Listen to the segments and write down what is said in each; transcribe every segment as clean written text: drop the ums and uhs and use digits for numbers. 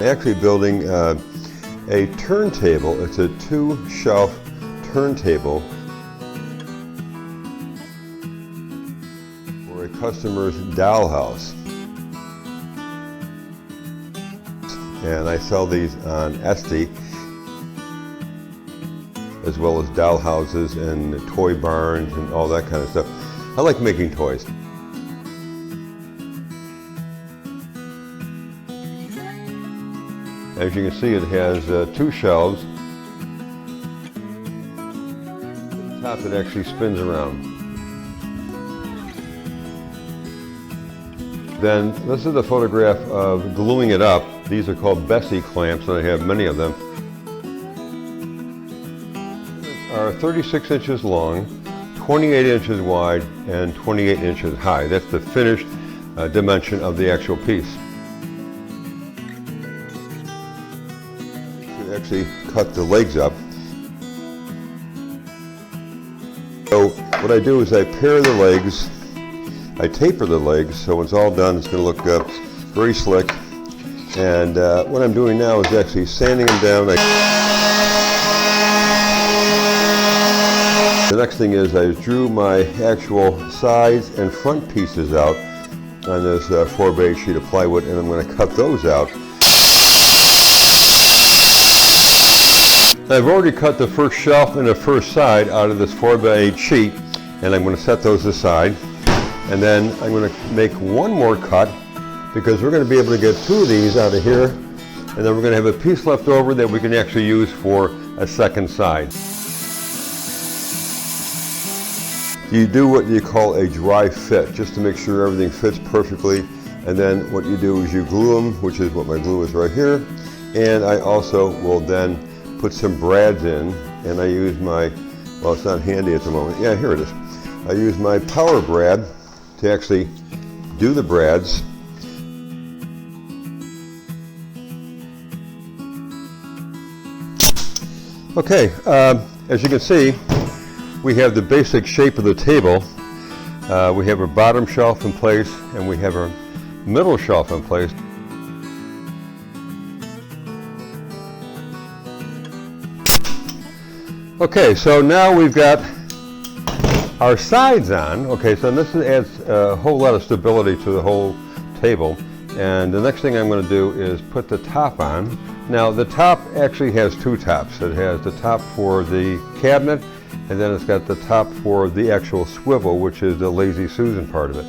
Actually building a turntable. It's a 2-shelf turntable for a customer's dollhouse. And I sell these on Etsy, as well as doll houses and toy barns and all that kind of stuff. I like making toys. As you can see, it has 2 shelves. At the top, it actually spins around. Then this is a photograph of gluing it up. These are called Bessey clamps, and I have many of them. Are 36 inches long, 28 inches wide, and 28 inches high. That's the finished dimension of the actual piece. You actually cut the legs up. So what I do is I pair the legs, I taper the legs, so when it's all done it's going to look very slick. And what I'm doing now is actually sanding them down. The next thing is I drew my actual sides and front pieces out on this 4x8 sheet of plywood, and I'm going to cut those out. I've already cut the first shelf and the first side out of this 4x8 sheet, and I'm going to set those aside. And then I'm going to make one more cut, because we're going to be able to get 2 of these out of here, and then we're going to have a piece left over that we can actually use for a second side. You do what you call a dry fit, just to make sure everything fits perfectly. And then what you do is you glue them, which is what my glue is right here. And I also will then put some brads in, and I use my, well, it's not handy at the moment. Yeah, here it is. I use my power brad to actually do the brads. Okay, as you can see, we have the basic shape of the table. We have a bottom shelf in place, and we have a middle shelf in place. Okay, so now we've got our sides on. Okay, so this adds a whole lot of stability to the whole table. And the next thing I'm going to do is put the top on. Now the top actually has 2 tops. It has the top for the cabinet, and then it's got the top for the actual swivel, which is the Lazy Susan part of it.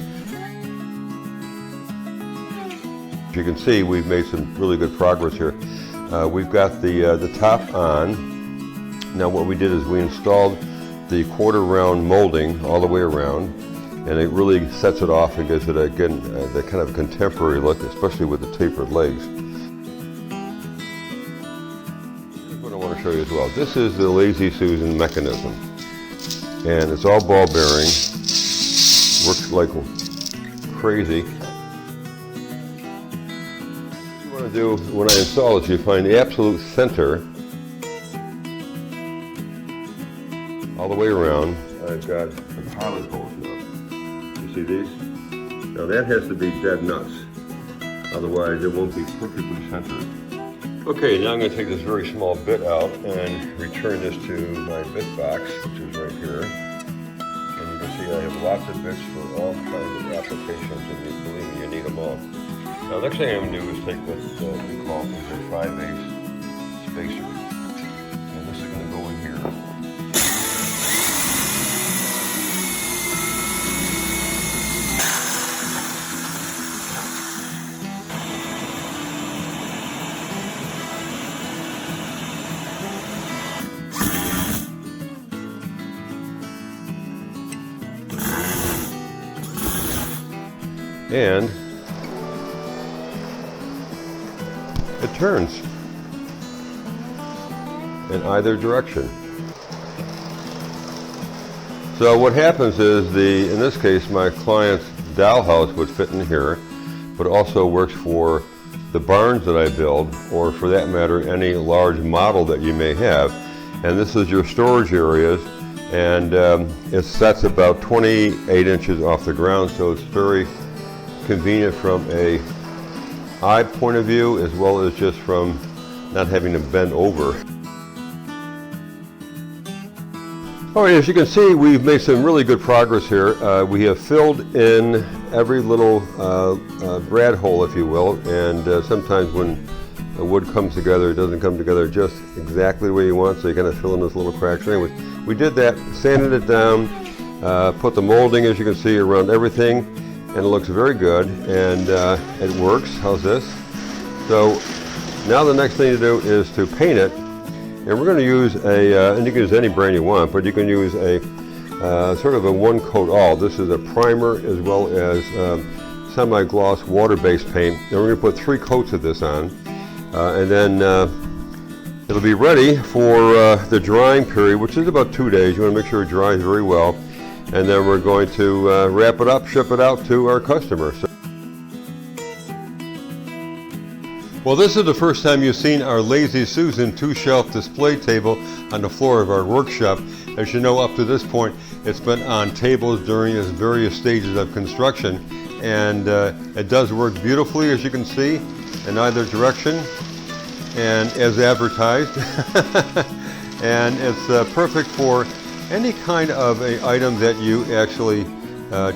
As you can see, we've made some really good progress here. We've got the top on. Now what we did is we installed the 1/4 round molding all the way around, and it really sets it off and gives it, again, the kind of contemporary look, especially with the tapered legs. Here's what I want to show you as well. This is the Lazy Susan mechanism, and it's all ball bearing, works like crazy. What you want to do when I install is you find the absolute center all the way around. I've got the pilot holes now. You see these? Now that has to be dead nuts, otherwise it won't be perfectly centered. Okay, now I'm going to take this very small bit out and return this to my bit box, which is right here. And you can see I have lots of bits for all kinds of applications, and believe me, you need them all. Now the next thing I'm going to do is take what we call a 5/8 spacer, and this is going to go in here. And it turns in either direction. So what happens is, in this case, my client's dollhouse would fit in here, but also works for the barns that I build, or for that matter, any large model that you may have. And this is your storage areas, and it sets about 28 inches off the ground, so it's very convenient from a eye point of view as well as just from not having to bend over. All right, as you can see, we've made some really good progress here. We have filled in every little brad hole, if you will, and sometimes when the wood comes together, it doesn't come together just exactly the way you want, so you kind of fill in those little cracks. Anyway, we did that, sanded it down, put the molding, as you can see, around everything, and it looks very good, and it works. How's this? So now the next thing to do is to paint it. And we're going to use and you can use any brand you want, but you can use a sort of a one coat all. This is a primer as well as semi-gloss water-based paint. And we're going to put 3 coats of this on. And then it'll be ready for the drying period, which is about 2 days. You want to make sure it dries very well. And then we're going to wrap it up, ship it out to our customers. Well, this is the first time you've seen our Lazy Susan 2-shelf display table on the floor of our workshop. As you know, up to this point, it's been on tables during its various stages of construction, and it does work beautifully, as you can see, in either direction, and as advertised. And it's perfect for any kind of an item that you actually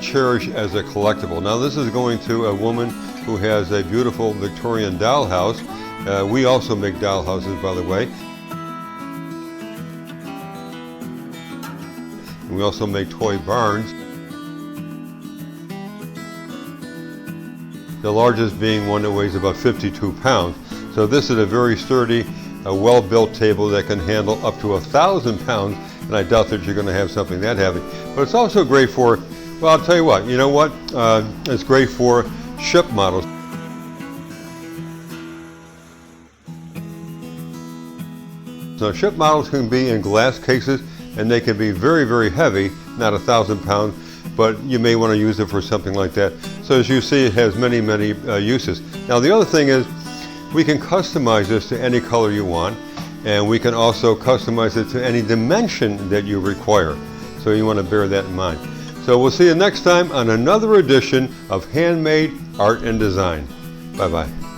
cherish as a collectible. Now, this is going to a woman who has a beautiful Victorian dollhouse. We also make dollhouses, by the way. And we also make toy barns. The largest being one that weighs about 52 pounds. So this is a very sturdy, well-built table that can handle up to 1,000 pounds, and I doubt that you're going to have something that heavy. But it's also great for, well, I'll tell you what, it's great for ship models. So ship models can be in glass cases, and they can be very, very heavy, not 1,000 pounds, but you may want to use it for something like that. So as you see, it has many, many uses. Now the other thing is, we can customize this to any color you want, and we can also customize it to any dimension that you require. So you want to bear that in mind. So we'll see you next time on another edition of Handmade Art and Design. Bye-bye.